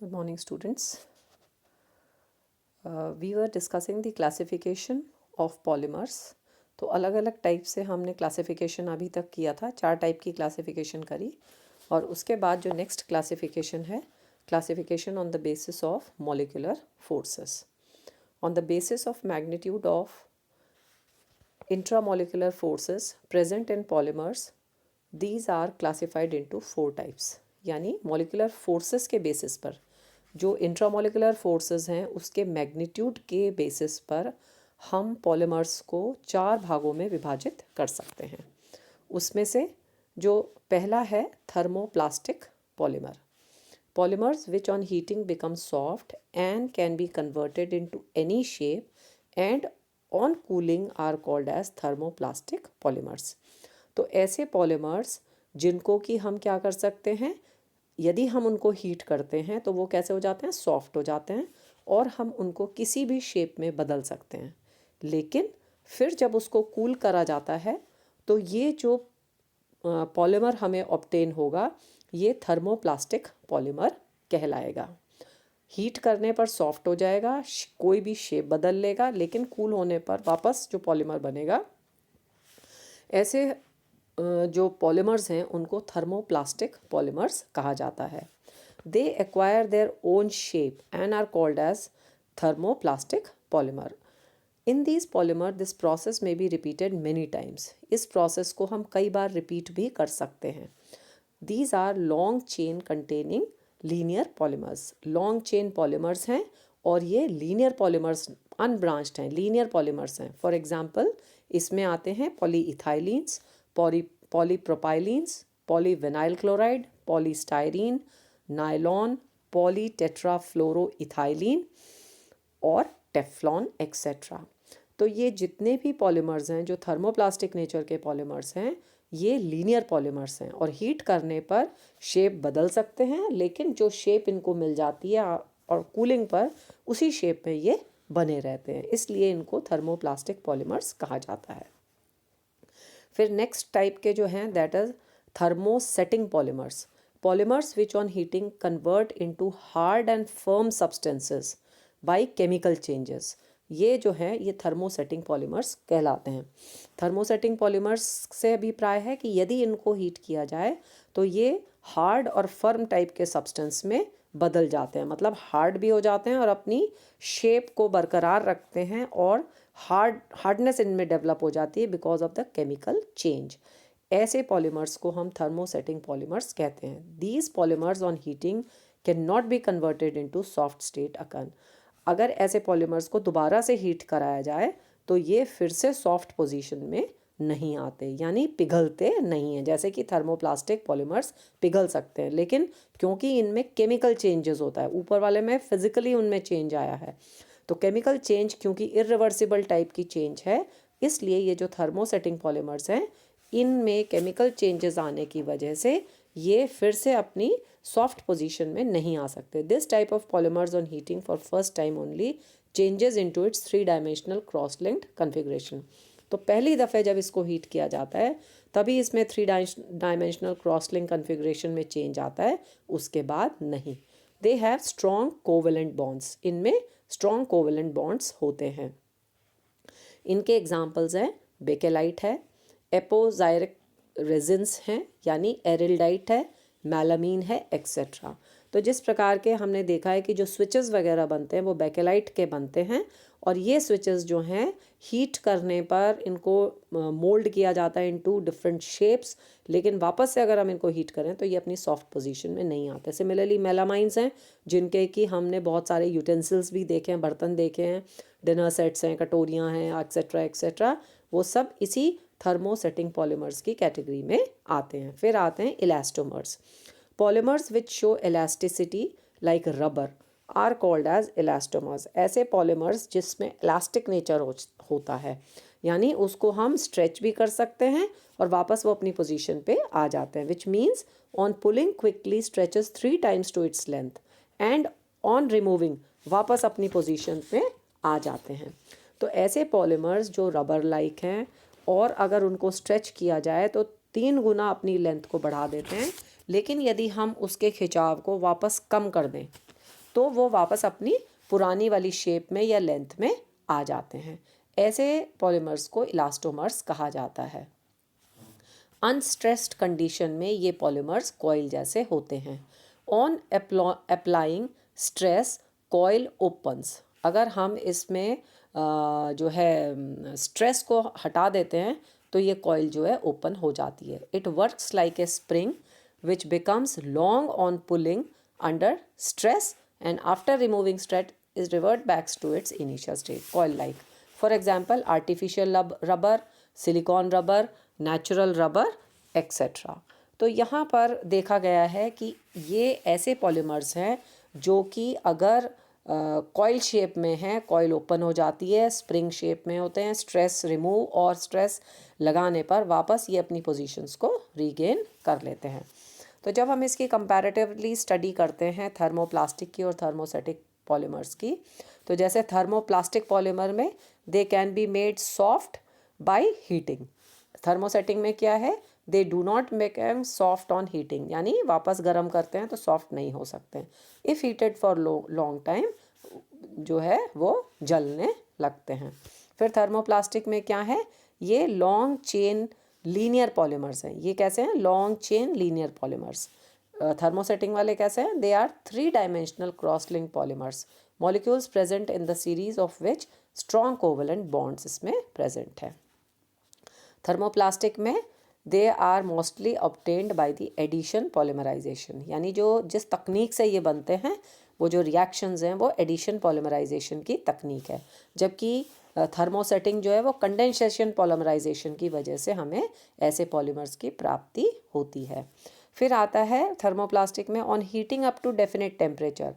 Good morning, students. We were discussing the classification of polymers. तो अलग अलग type से हमने क्लासिफिकेशन अभी तक किया था, 4 टाइप की क्लासिफिकेशन करी। और उसके बाद जो नेक्स्ट क्लासिफिकेशन है, classification on the basis of molecular forces. On the basis of magnitude of intramolecular forces present in polymers, these are classified into 4 types. यानी मॉलिक्यूलर फोर्सेस के बेसिस पर, जो इंट्रामोलिकुलर फोर्सेस हैं उसके मैग्नीट्यूड के basis पर हम पॉलीमर्स को 4 भागों में विभाजित कर सकते हैं। उसमें से जो पहला है thermoplastic polymer. Polymers which on heating become soft and can be converted into any shape and on cooling are called as thermoplastic polymers। तो ऐसे polymers जिनको कि हम क्या कर सकते हैं, यदि हम उनको हीट करते हैं तो वो कैसे हो जाते हैं, सॉफ्ट हो जाते हैं और हम उनको किसी भी शेप में बदल सकते हैं। लेकिन फिर जब उसको कूल करा जाता है तो ये जो पॉलीमर हमें ऑब्टेन होगा ये थर्मोप्लास्टिक पॉलीमर कहलाएगा। हीट करने पर सॉफ्ट हो जाएगा, कोई भी शेप बदल लेगा, लेकिन कूल होने पर वापस जो पॉलीमर बनेगा, ऐसे जो पॉलीमर्स हैं उनको थर्मोप्लास्टिक पॉलीमर्स कहा जाता है। They acquire their own shape and are called as thermoplastic polymer. In these polymer this process में बी रिपीटेड मेनी टाइम्स। इस प्रोसेस को हम कई बार रिपीट भी कर सकते हैं। These are long chain containing linear polymers. Long chain polymers हैं और ये लीनियर पॉलीमर्स अनब्रांच्ड हैं, लीनियर पॉलीमर्स हैं। फॉर एग्जांपल इसमें आते हैं polyethylenes, polypropylenes, polyvinyl chloride, polystyrene, nylon, polytetrafluoroethylene और टेफ्लॉन एक्सेट्रा। तो ये जितने भी पॉलीमर्स हैं जो थर्मोप्लास्टिक नेचर के पॉलीमर्स हैं, ये लीनियर पॉलीमर्स हैं और हीट करने पर शेप बदल सकते हैं, लेकिन जो शेप इनको मिल जाती है और कूलिंग पर उसी शेप में ये बने रहते हैं, इसलिए इनको थर्मोप्लास्टिक पॉलीमर्स कहा जाता है। फिर नेक्स्ट टाइप के जो हैं that is thermosetting polymers. Polymers which on heating convert into hard and firm substances by chemical changes. ये जो है ये थर्मोसेटिंग पॉलीमर्स कहलाते हैं। थर्मोसेटिंग पॉलीमर्स से अभिप्राय है कि यदि इनको हीट किया जाए तो ये हार्ड और फर्म टाइप के सब्सटेंस में बदल जाते हैं, मतलब हार्ड भी हो जाते हैं और अपनी शेप को बरकरार रखते हैं और हार्डनेस इनमें डेवलप हो जाती है because of the chemical change. ऐसे पॉलीमर्स को हम थर्मोसेटिंग पॉलीमर्स कहते हैं। These polymers on heating can not be converted into soft state again. अगर ऐसे पॉलीमर्स को दोबारा से हीट कराया जाए तो ये फिर से सॉफ्ट पोजीशन में नहीं आते, यानी पिघलते नहीं हैं। जैसे कि थर्मोप्लास्टिक पॉलीमर्स पिघल सकते हैं, लेकिन क्योंकि इनमें केमिकल चेंजेस होता है, ऊपर वाले में फिजिकली उनमें चेंज आया है, तो केमिकल चेंज क्योंकि इरिवर्सिबल टाइप की चेंज है, इसलिए ये जो थर्मोसेटिंग पॉलीमर्स हैं इनमें केमिकल चेंजेस आने की वजह से ये फिर से अपनी सॉफ्ट पोजीशन में नहीं आ सकते। This type of polymers on heating for first time only changes into its 3 dimensional cross linked configuration. तो पहली दफ़े जब इसको हीट किया जाता है तभी इसमें 3 डायमेंशनल क्रॉस लिंक कन्फिग्रेशन में चेंज आता है, उसके बाद नहीं। They have strong covalent bonds. इनमें स्ट्रॉन्ग कोवेलेंट बॉन्ड्स होते हैं। इनके एग्जाम्पल्स हैं बेकेलाइट है, एपोजाइरिक रेजिन्स हैं यानी एरिल्डाइट है, मैलामीन है एक्सेट्रा। तो जिस प्रकार के हमने देखा है कि जो स्विचेस वगैरह बनते हैं वो बेकेलाइट के बनते हैं और ये स्विचेस जो हैं हीट करने पर इनको मोल्ड किया जाता है इनटू डिफरेंट शेप्स, लेकिन वापस से अगर हम इनको हीट करें तो ये अपनी सॉफ्ट पोजीशन में नहीं आते। सिमिलरली मेलामाइंस हैं जिनके कि हमने बहुत सारे यूटेंसिल्स भी देखे हैं, बर्तन देखे हैं, डिनर सेट्स हैं, कटोरियाँ हैं एक्सेट्रा एक्सेट्रा, वो सब इसी थर्मोसेटिंग पॉलीमर्स की कैटेगरी में आते हैं। फिर आते हैं elastomers. Polymers which show elasticity like rubber are called as elastomers. ऐसे पॉलीमर्स जिसमें इलास्टिक नेचर होता है, यानी उसको हम स्ट्रेच भी कर सकते हैं और वापस वो अपनी पोजीशन पे आ जाते हैं, which means on pulling quickly stretches 3 times to its length and on removing वापस अपनी पोजीशन पे आ जाते हैं। तो ऐसे पॉलीमर्स जो रबर लाइक हैं और अगर उनको स्ट्रेच किया जाए तो 3 गुना अपनी लेंथ को बढ़ा देते हैं, लेकिन यदि हम उसके खिंचाव को वापस कम कर दें तो वो वापस अपनी पुरानी वाली शेप में या लेंथ में आ जाते हैं। ऐसे पॉलीमर्स को इलास्टोमर्स कहा जाता है। अनस्ट्रेस्ड कंडीशन में ये पॉलीमर्स कॉइल जैसे होते हैं। On applying stress coil opens. अगर हम इसमें जो है स्ट्रेस को हटा देते हैं तो ये कॉइल जो है ओपन हो जाती है। It works like a spring which becomes long on pulling under stress and after removing stress is revert backs to its initial state coil like. For example artificial rubber, silicone rubber, natural rubber etcetera. तो यहाँ पर देखा गया है कि ये ऐसे polymers हैं जो कि अगर कॉइल शेप में है, कॉइल ओपन हो जाती है, स्प्रिंग शेप में होते हैं, स्ट्रेस रिमूव और स्ट्रेस लगाने पर वापस ये अपनी पोजीशंस को रीगेन कर लेते हैं। तो जब हम इसकी कंपैरेटिवली स्टडी करते हैं थर्मोप्लास्टिक की और थर्मोसेटिक पॉलीमर्स की, तो जैसे थर्मोप्लास्टिक पॉलीमर में they can be made soft by heating. Thermosetting में क्या है, they do not make them soft on heating, यानी वापस गर्म करते हैं तो सॉफ्ट नहीं हो सकते। If heated for long time जो है वो जलने लगते हैं। फिर थर्मोप्लास्टिक में क्या है, ये लॉन्ग चेन लीनियर पॉलीमर्स हैं। ये कैसे हैं, long chain linear polymers. Thermosetting वाले कैसे हैं, they are 3 dimensional cross link polymers, molecules present in the series of which strong covalent bonds इसमें प्रेजेंट है। थर्मोप्लास्टिक में they are mostly obtained by the addition polymerization, यानी जो जिस तकनीक से ये बनते हैं वो जो रिएक्शंस हैं वो एडिशन पॉलीमराइजेशन की तकनीक है। जबकि थर्मोसेटिंग जो है वो कंडेंसेशन पॉलीमराइजेशन की वजह से हमें ऐसे पॉलीमर्स की प्राप्ति होती है। फिर आता है थर्मोप्लास्टिक में on heating up to definite temperature,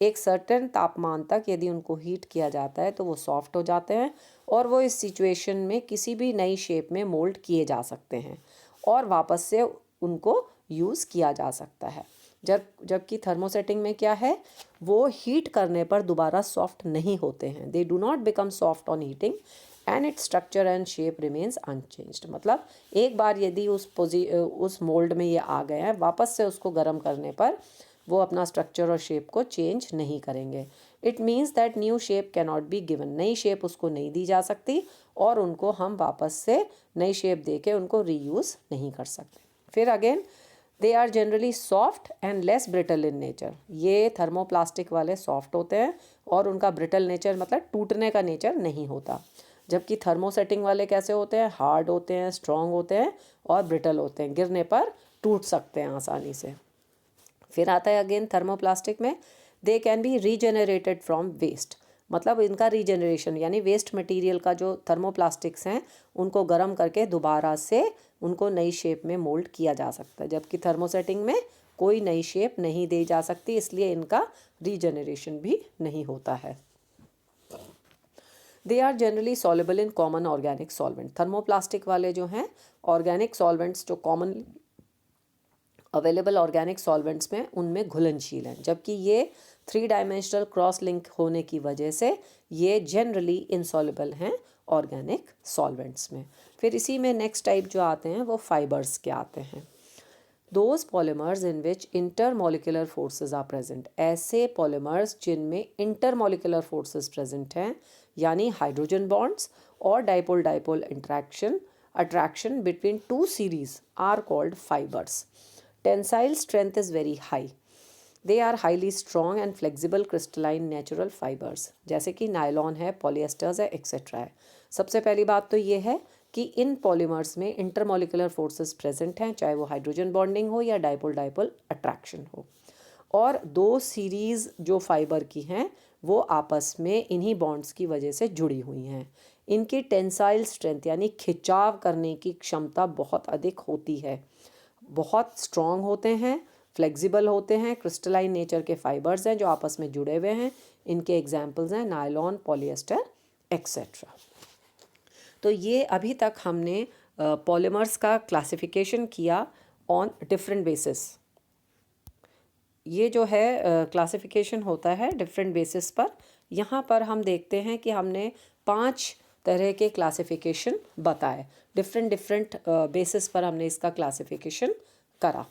एक सर्टेन तापमान तक यदि उनको हीट किया जाता है तो वो सॉफ्ट हो जाते हैं और वो इस सिचुएशन में किसी भी नई शेप में मोल्ड किए जा सकते हैं और वापस से उनको यूज़ किया जा सकता है। जबकि थर्मोसेटिंग में क्या है, वो हीट करने पर दोबारा सॉफ्ट नहीं होते हैं। दे do not become soft on heating and its structure and shape remains unchanged. मतलब एक बार यदि उस मोल्ड में ये आ गए हैं, वापस से उसको गर्म करने पर वो अपना स्ट्रक्चर और शेप को चेंज नहीं करेंगे। It means that new shape can not be given, नई शेप उसको नहीं दी जा सकती और उनको हम वापस से नई शेप दे के उनको रीयूज़ नहीं कर सकते। फिर again they are generally soft and less brittle in nature. ये थर्मोप्लास्टिक वाले सॉफ्ट होते हैं और उनका ब्रिटल नेचर मतलब टूटने का नेचर नहीं होता। जबकि थर्मोसेटिंग वाले कैसे होते हैं, हार्ड होते हैं, स्ट्रॉन्ग होते हैं और ब्रिटल होते हैं, गिरने पर टूट सकते हैं आसानी से। फिर आता है अगेन थर्मोप्लास्टिक में they can be regenerated from waste, मतलब इनका रीजनरेशन यानी वेस्ट मटेरियल का जो थर्मोप्लास्टिक्स हैं उनको गर्म करके दोबारा से उनको नई शेप में मोल्ड किया जा सकता है। जबकि थर्मोसेटिंग में कोई नई शेप नहीं दी जा सकती, इसलिए इनका रीजनरेशन भी नहीं होता है। They are generally soluble in common organic solvent. Thermoplastic वाले जो हैं ऑर्गेनिक सॉल्वेंट्स जो कॉमन अवेलेबल ऑर्गेनिक सॉल्वेंट्स में उनमें घुलनशील हैं, जबकि ये 3 डायमेंशनल क्रॉस लिंक होने की वजह से ये जनरली इनसॉल्युबल हैं ऑर्गेनिक सॉल्वेंट्स में। फिर इसी में नेक्स्ट टाइप जो आते हैं वो फाइबर्स के आते हैं। Those polymers in which intermolecular forces are present, ऐसे पॉलीमर्स जिनमें इंटरमोलिकुलर फोर्सेस प्रेजेंट हैं, यानी हाइड्रोजन बॉन्ड्स और dipole dipole attraction between 2 series are called fibres. Tensile strength is very high. They are highly strong and flexible crystalline natural fibers, जैसे कि nylon है, पॉलिएस्टर्स है, etcetera है। सबसे पहली बात तो ये है कि इन पॉलीमर्स में इंटरमोलिकुलर फोर्सेस प्रेजेंट हैं, चाहे वो हाइड्रोजन बॉन्डिंग हो या डाइपोल डाइपोल अट्रैक्शन हो। और 2 सीरीज़ जो फाइबर की हैं वो आपस में इन्हीं बॉन्ड्स की वजह से जुड़ी हुई हैं। इनकी टेंसाइल स्ट्रेंथ यानी खिंचाव करने की क्षमता बहुत अधिक होती है, बहुत स्ट्रॉन्ग होते हैं, फ्लेक्सिबल होते हैं, क्रिस्टलाइन नेचर के फाइबर्स हैं जो आपस में जुड़े हुए हैं। इनके एग्जाम्पल्स हैं नायलॉन, पॉलिएस्टर एक्सेट्रा। तो ये अभी तक हमने पॉलीमर्स का क्लासिफिकेशन किया ऑन डिफरेंट बेसिस। ये जो है क्लासिफिकेशन होता है डिफरेंट बेसिस पर। यहाँ पर हम देखते हैं कि हमने 5 तरह के क्लासिफिकेशन बताए, डिफरेंट बेसिस पर हमने इसका क्लासिफिकेशन करा।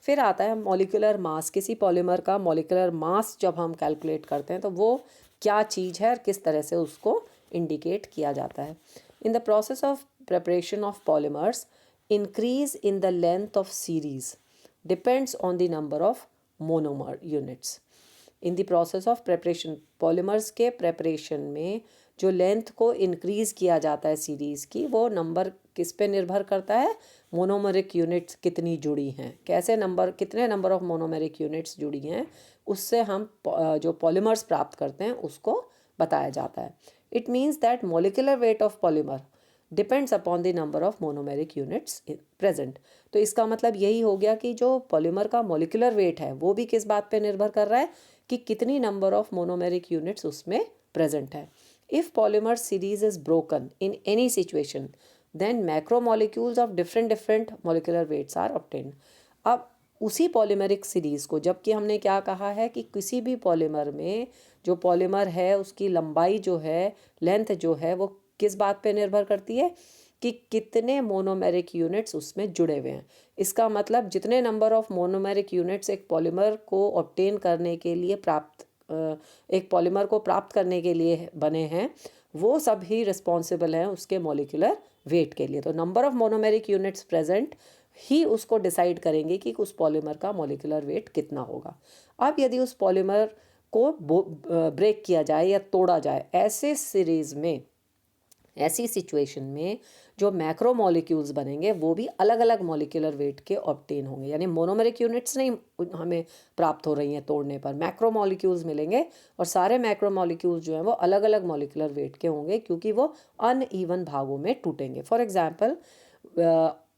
फिर आता है मॉलिक्यूलर मास। किसी पॉलीमर का मॉलिक्यूलर मास जब हम कैलकुलेट करते हैं तो वो क्या चीज़ है और किस तरह से उसको इंडिकेट किया जाता है। In the process of preparation of polymers, increase in the length of series depends on the number of monomer units. In the process of preparation, polymers के preparation में जो लेंथ को इंक्रीज़ किया जाता है सीरीज़ की, वो नंबर किस पे निर्भर करता है? मोनोमेरिक यूनिट्स कितनी जुड़ी हैं, कैसे नंबर, कितने नंबर ऑफ मोनोमेरिक यूनिट्स जुड़ी हैं, उससे हम जो पॉलीमर्स प्राप्त करते हैं उसको बताया जाता है। It means that molecular weight of polymer depends upon the number of monomeric units present. तो इसका मतलब यही हो गया कि जो पॉलीमर का मोलिकुलर वेट है वो भी किस बात पे निर्भर कर रहा है कि कितनी नंबर ऑफ मोनोमेरिक यूनिट्स उसमें प्रेजेंट है। If polymer series is broken in any situation, then macromolecules of different molecular weights are obtained. अब उसी पॉलीमेरिक सीरीज़ को, जबकि हमने क्या कहा है कि किसी भी पॉलीमर में जो पॉलीमर है उसकी लंबाई जो है, लेंथ जो है, वो किस बात पे निर्भर करती है कि कितने मोनोमेरिक यूनिट्स उसमें जुड़े हुए हैं। इसका मतलब जितने नंबर ऑफ मोनोमेरिक यूनिट्स एक पॉलीमर को ऑब्टेन करने के लिए एक पॉलीमर को प्राप्त करने के लिए बने हैं, वो सब ही रिस्पॉन्सिबल हैं उसके मॉलिक्यूलर वेट के लिए। तो number of monomeric units present ही उसको डिसाइड करेंगे कि उस पॉलीमर का मॉलिक्यूलर वेट कितना होगा। अब यदि उस पॉलीमर को ब्रेक किया जाए या तोड़ा जाए, ऐसे सीरीज़ में, ऐसी सिचुएशन में जो मैक्रो मॉलिक्यूल्स बनेंगे वो भी अलग अलग मॉलिक्यूलर वेट के ऑब्टेन होंगे। यानी मोनोमेरिक यूनिट्स नहीं हमें प्राप्त हो रही हैं तोड़ने पर, मैक्रो मॉलिक्यूल्स मिलेंगे और सारे मैक्रो मॉलिक्यूल्स जो हैं वो अलग अलग मॉलिक्यूलर वेट के होंगे क्योंकि वो अनइवन भागों में टूटेंगे। For example,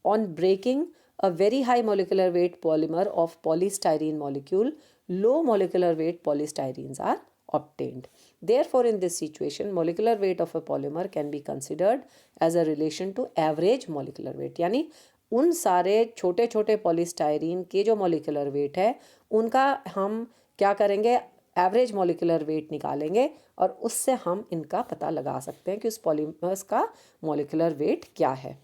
on breaking a very high molecular weight polymer of polystyrene molecule, low molecular weight polystyrenes are obtained. Therefore, in this situation, molecular weight of a polymer can be considered as a relation to average molecular weight. यानी उन सारे छोटे छोटे polystyrene के जो molecular weight है उनका हम क्या करेंगे, एवरेज मॉलिकुलर वेट निकालेंगे और उससे हम इनका पता लगा सकते हैं कि उस पॉलीमर्स का मॉलिकुलर वेट क्या है।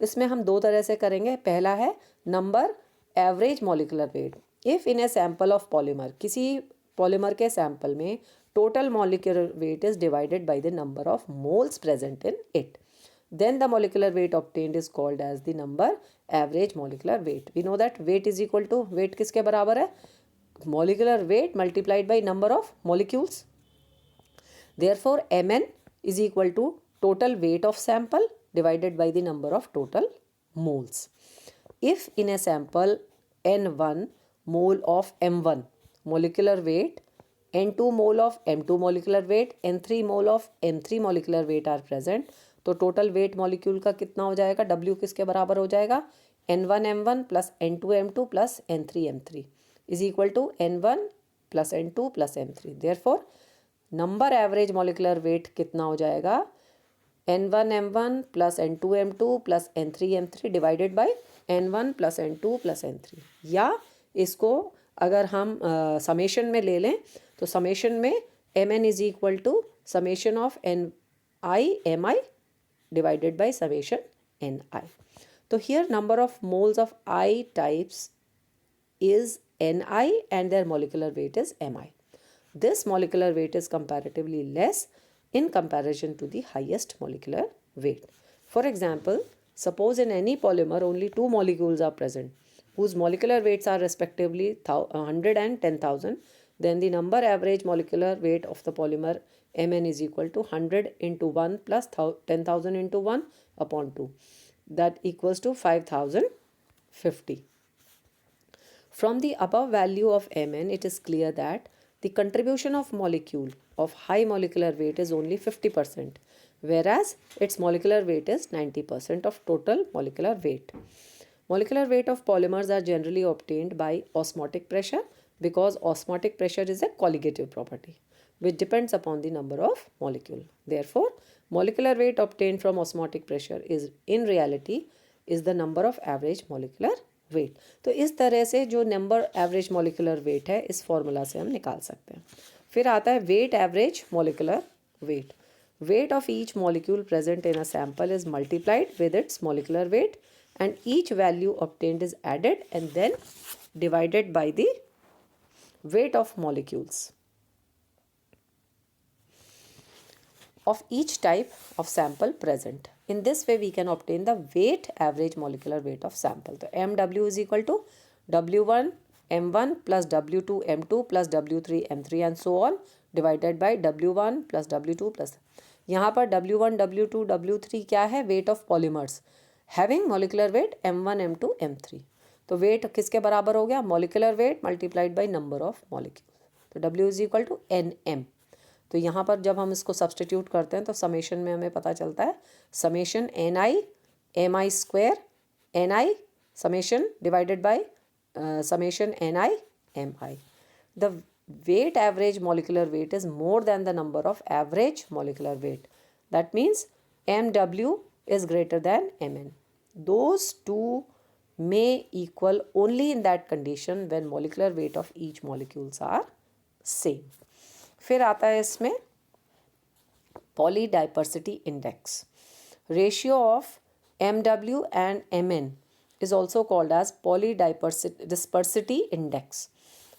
इसमें हम दो तरह से करेंगे। पहला है number average molecular wait. If in a sample of polymer, किसी पॉलीमर के सैंपल में total molecular weight is divided by the number of moles present in it, then the molecular weight obtained is called as the number average molecular weight. We know that weight is equal to, weight किसके बराबर है? molecular weight multiplied by number of molecules. Therefore mn is equal to total weight of sample divided by the number of total moles. If in a sample n1 mole of m1 molecular weight, n2 mole of m2 molecular weight, n3 mole of m3 molecular weight are present, तो total weight molecule का कितना हो जाएगा? W किसके बराबर हो जाएगा? n1 m1 plus n2 m2 plus n3 m3 is equal to n1 plus n2 plus m3। Therefore number average molecular weight कितना हो जाएगा? n1 m1 plus n2 m2 plus n3 m3 divided by n1 plus n2 plus n3। या इसको अगर हम summation में ले लें तो समेशन में mn is equal to summation of ni mi divided by summation ni. So here number of moles of I types is ni and their molecular weight is mi. This molecular weight is comparatively less in comparison to the highest molecular weight. For example, suppose in any polymer only two molecules are present whose molecular weights are respectively 100 and 10,000, then the number average molecular weight of the polymer mn is equal to 100 into 1 plus 10,000 into 1 upon 2. That equals to 5,050. From the above value of mn, it is clear that the contribution of molecule of high molecular weight is only 50%, whereas its molecular weight is 90% of total molecular weight. Molecular weight of polymers are generally obtained by osmotic pressure because osmotic pressure is a colligative property which depends upon the number of molecule. Therefore, molecular weight obtained from osmotic pressure is in reality is the number of average molecular weight. तो इस तरह से जो number average molecular wait है इस formula से हम निकाल सकते हैं। फिर आता है weight average molecular weight. Weight of each molecule present in a sample is multiplied with its molecular weight and each value obtained is added and then divided by the weight of molecules of each type of sample present. In this way, we can obtain the weight, average molecular weight of sample. So MW is equal to W1 M1 plus W2 M2 plus W3 M3 and so on divided by W1 plus W2 plus, यहाँ पर W1 W2 W3 क्या है? Weight of polymers having molecular weight M1 M2 M3. तो weight किसके बराबर हो गया? Molecular weight multiplied by number of molecule. तो W is equal to NM. तो यहाँ पर जब हम इसको सब्सटीट्यूट करते हैं तो समेशन में हमें पता चलता है summation NI MI square NI summation divided by summation NI MI. The weight average molecular weight is more than the number of average molecular weight. That means MW is greater than MN. Those two may equal only in that condition when molecular weight of each molecules are same. फिर आता है इसमें polydispersity index. Ratio of MW and MN is also called as polydispersity index.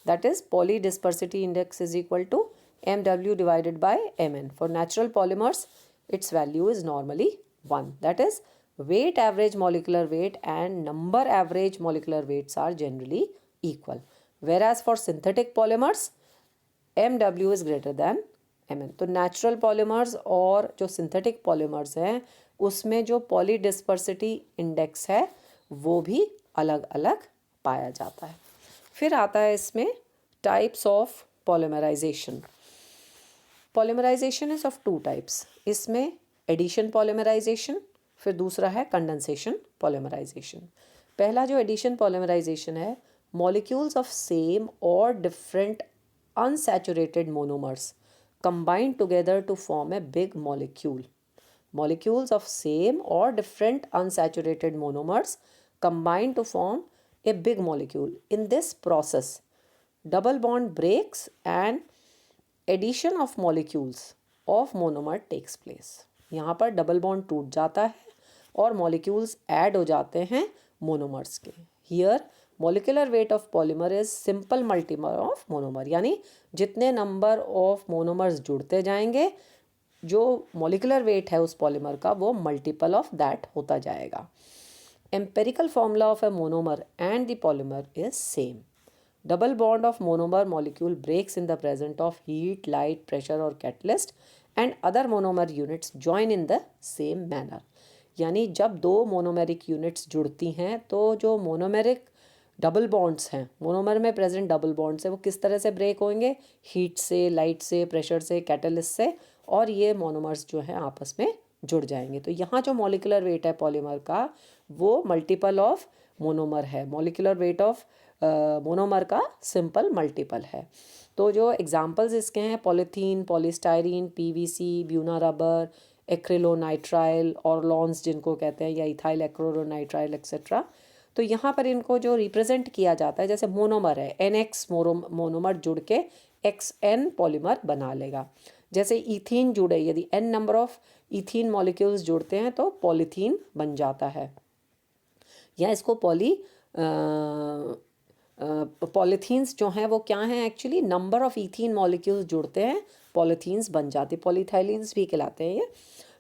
That is, polydispersity index is equal to MW divided by MN. For natural polymers, its value is normally 1. That is, weight average molecular weight and number average molecular weights are generally equal. Whereas for synthetic polymers, MW is greater than MN. तो natural polymers और जो synthetic polymers हैं उसमें जो polydispersity index है वो भी अलग अलग पाया जाता है. फिर आता है इसमें types of polymerization. Polymerization is of two types. इसमें एडिशन पॉलीमराइजेशन, फिर दूसरा है कंडेंसेशन पॉलीमराइजेशन. पहला जो एडिशन पॉलीमराइजेशन है, मॉलिक्यूल्स ऑफ सेम और different unsaturated monomers combined together to form a big molecule. Molecules of same or different unsaturated monomers combine to form a big molecule. In this process, double bond breaks and addition of molecules of monomer takes place. यहाँ पर double bond टूट जाता है और molecules add हो जाते हैं monomers के. Here molecular weight of polymer is simple multimer of monomer. यानी जितने नंबर ऑफ मोनोमर्स जुड़ते जाएंगे जो मोलिकुलर वेट है उस पॉलीमर का वो मल्टीपल ऑफ दैट होता जाएगा. Empirical formula of a monomer and the polymer is same. Double bond of monomer molecule breaks in the presence of heat, light, pressure or catalyst and other monomer units join in the same manner. यानी जब दो monomeric units जुड़ती हैं तो जो monomeric double bonds हैं, monomer में present double bonds हैं, वो किस तरह से ब्रेक होंगे? हीट से, लाइट से, प्रेशर से, कैटलिस्ट से, और ये मोनोमर्स जो हैं आपस में जुड़ जाएंगे. तो यहाँ जो मॉलिकुलर वेट है पॉलीमर का वो मल्टीपल ऑफ मोनोमर है. मॉलिकुलर वेट ऑफ मोनोमर का सिंपल मल्टीपल है. तो जो एग्जांपल्स इसके हैं polythene, polystyrene, PVC, Buna rubber, acrylonitrile, Orlons जिनको कहते हैं, या इथाइल एक्रोलोनाइट्राइल एक्सेट्रा. तो यहाँ पर इनको जो रिप्रेजेंट किया जाता है जैसे मोनोमर है, NX मोनोमर जुड़ के XN पॉलीमर बना लेगा. जैसे इथीन जुड़े, यदि N number of ethene molecules जुड़ते हैं तो पॉलीथीन बन जाता है. या इसको पॉलीथीन्स जो हैं वो क्या हैं? Actually number of ethene molecules जुड़ते हैं, पॉलीथीन्स बन जाते, पॉलीथाइलिन्स भी कहलाते हैं ये.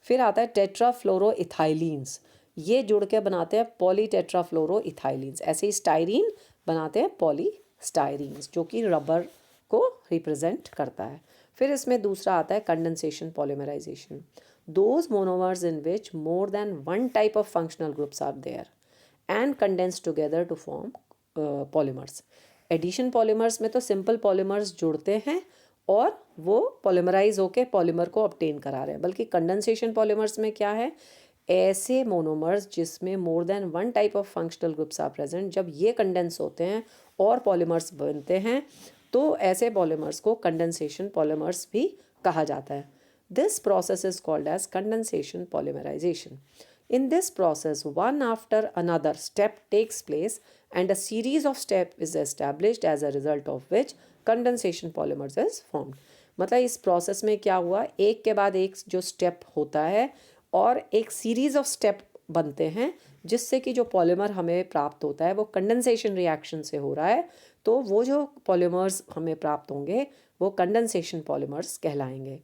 फिर आता है टेट्राफ्लोरोइथाइलिन्स, ये जुड़ के बनाते हैं पॉलीटेट्राफ्लोरोइथाइलिन्स. ऐसे ही स्टायरीन बनाते हैं पॉलीस्टायरीन्स जो कि रबर को रिप्रेजेंट करता है. फिर इसमें दूसरा आता है condensation polymerization. Those monomers in which more than one type of functional groups are there and condense together to form polymers. Addition polymers में तो सिंपल पॉलीमर्स जुड़ते हैं और वो पॉलीमराइज होके पॉलीमर को ऑब्टेन करा रहे हैं. बल्कि कंडेंसेशन पॉलीमर्स में क्या है? ऐसे मोनोमर्स जिसमें more than one type of functional groups are present, जब ये कंडेंस होते हैं और पॉलीमर्स बनते हैं तो ऐसे पॉलीमर्स को कंडेंसेशन पॉलीमर्स भी कहा जाता है. This process is called as condensation polymerization. In this process, one after another step takes place and a series of steps is established as a result of which condensation polymers is formed. मतलब इस process में क्या हुआ? एक के बाद एक जो स्टेप होता है और एक सीरीज ऑफ स्टेप बनते हैं जिससे कि जो पॉलीमर हमें प्राप्त होता है वो कंडेंसेशन रिएक्शन से हो रहा है, तो वो जो पॉलीमर्स हमें प्राप्त होंगे वो कंडेंसेशन पॉलीमर्स कहलाएंगे।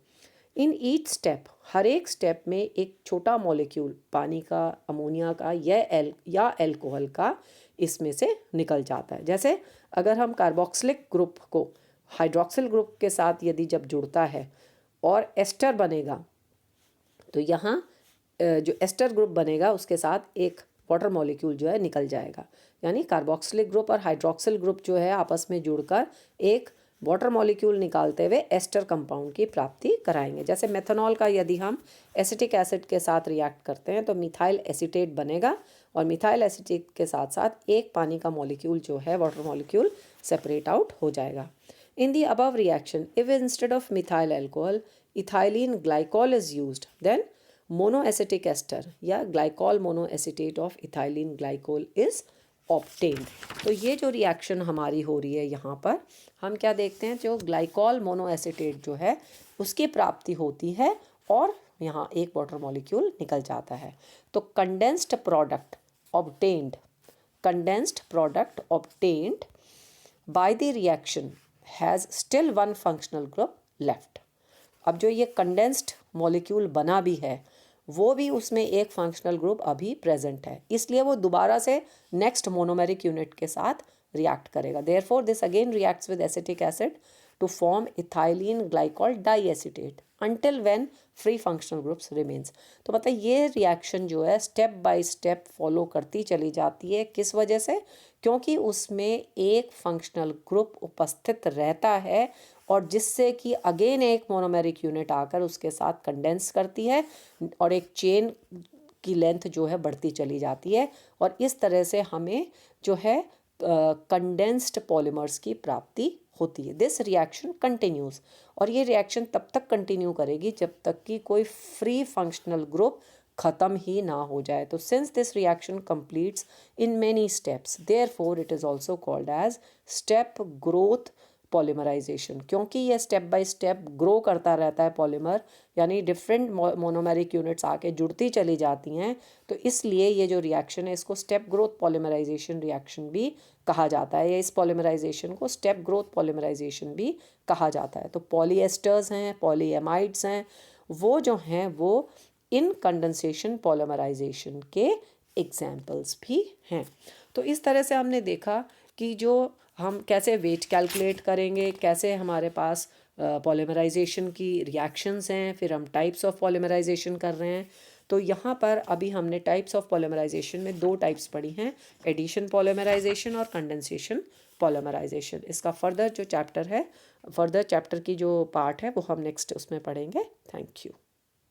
इन ईच स्टेप, हर एक स्टेप में एक छोटा मॉलिक्यूल पानी का, अमोनिया का या एल्कोहल का इसमें से निकल जाता है। जैसे अगर हम कार्बोक्सिलिक ग्रुप को हाइड्रोक्सिल ग्रुप के साथ यदि जब जुड़ता है और एस्टर बनेगा, तो यहाँ जो एस्टर ग्रुप बनेगा उसके साथ एक वाटर मॉलिक्यूल जो है निकल जाएगा, यानी कार्बोक्सिलिक ग्रुप और हाइड्रोक्सिल ग्रुप जो है आपस में जुड़कर एक वाटर मॉलिक्यूल निकालते हुए एस्टर कंपाउंड की प्राप्ति कराएंगे। जैसे मेथनॉल का यदि हम एसिटिक एसिड के साथ रिएक्ट करते हैं तो मिथाइल एसीटेट बनेगा, और मिथाइल एसीटेट के साथ साथ एक पानी का मॉलिक्यूल जो है वाटर मॉलिक्यूल सेपरेट आउट हो जाएगा। In the above reaction, if instead of methyl alcohol, ethylene glycol is used, then monoacetic ester या glycol monoacetate of ethylene glycol is obtained। तो ये जो रिएक्शन हमारी हो रही है यहाँ पर हम क्या देखते हैं, जो ग्लाइकॉल मोनोएसिटेट जो है उसकी प्राप्ति होती है और यहाँ एक वाटर मॉलिक्यूल निकल जाता है। तो condensed product obtained by the reaction has still one functional group left. अब जो ये कंडेंस्ड मॉलिक्यूल बना भी है वो भी उसमें एक फंक्शनल ग्रुप अभी प्रेजेंट है, इसलिए वो दोबारा से नेक्स्ट मोनोमेरिक यूनिट के साथ रिएक्ट करेगा। Therefore this again reacts with acetic acid to form ethylene glycol diacetate until when free functional groups remains। तो मतलब ये रिएक्शन जो है स्टेप बाय स्टेप फॉलो करती चली जाती है। किस वजह से? क्योंकि उसमें एक फंक्शनल ग्रुप उपस्थित रहता है और जिससे कि अगेन एक मोनोमेरिक यूनिट आकर उसके साथ कंडेंस करती है और एक चेन की लेंथ जो है बढ़ती चली जाती है, और इस तरह से हमें जो है कंडेंस्ड पॉलीमर्स की प्राप्ति होती है। दिस रिएक्शन कंटिन्यूज, और ये रिएक्शन तब तक कंटिन्यू करेगी जब तक कि कोई फ्री फंक्शनल ग्रुप ख़त्म ही ना हो जाए। तो since this reaction completes in many steps, therefore it is also called as step growth polymerization. क्योंकि ये स्टेप बाय स्टेप ग्रो करता रहता है पॉलीमर, यानी डिफरेंट मोनोमेरिक यूनिट्स आके जुड़ती चली जाती हैं, तो इसलिए ये जो रिएक्शन है इसको स्टेप ग्रोथ पॉलीमराइजेशन रिएक्शन भी कहा जाता है, या इस पॉलीमराइजेशन को स्टेप ग्रोथ पॉलीमराइजेशन भी कहा जाता है। तो पॉलीएस्टर्स हैं, पॉलीएमाइड्स हैं, वो जो हैं वो इन कंडेंसेशन पॉलीमराइजेशन के एग्जाम्पल्स भी हैं। तो इस तरह से हमने देखा कि जो हम कैसे वेट कैलकुलेट करेंगे, कैसे हमारे पास पॉलीमराइजेशन की रिएक्शंस हैं, फिर हम टाइप्स ऑफ पॉलीमराइजेशन कर रहे हैं। तो यहाँ पर अभी हमने टाइप्स ऑफ पॉलीमराइजेशन में दो टाइप्स पढ़ी हैं, एडिशन पॉलीमराइजेशन और कंडेंसेशन पॉलीमराइजेशन। इसका फर्दर जो चैप्टर है, फर्दर चैप्टर की जो पार्ट है वो हम नेक्स्ट उसमें पढ़ेंगे। Thank you.